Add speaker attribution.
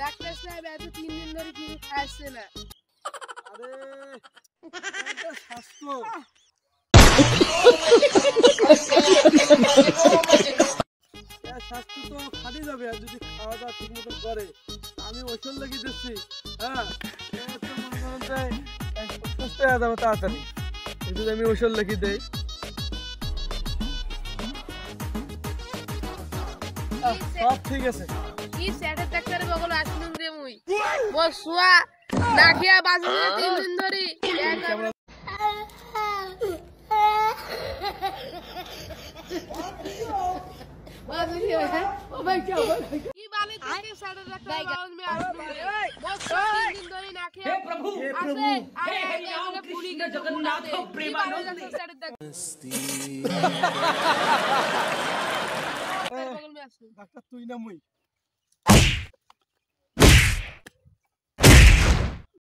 Speaker 1: Doctor সাহেব এত 3 দিন ধরে কিছু খাচ্ছে না।
Speaker 2: আরে এটা স্বাস্থ্য স্বাস্থ্য তো খালি যাবে আর যদি খাওয়া দাওয়া ঠিক মতন করে। আমি ওষুধ লাগিয়ে দিচ্ছি, হ্যাঁ সুস্থ হয়ে যাবে তাড়াতাড়ি যদি আমি ওষুধ লিখে দেই। সব ঠিক আছে।
Speaker 1: কি স্যারের ডাক্তারের বগলে আসলুম রে মুই মোর শুয়া না খেয়া বাজে 3 দিন ধরে কি বালে থেকে স্যারের ডাক্তার বগলে আসলুম রে মোর 3 দিন ধরে না খেয়া হে প্রভু হে হরি রাম কৃষ্ণ জগন্নাথ প্রেমানন্দ স্যারের ডাক্তার
Speaker 2: ডাক্তার তুই না মুই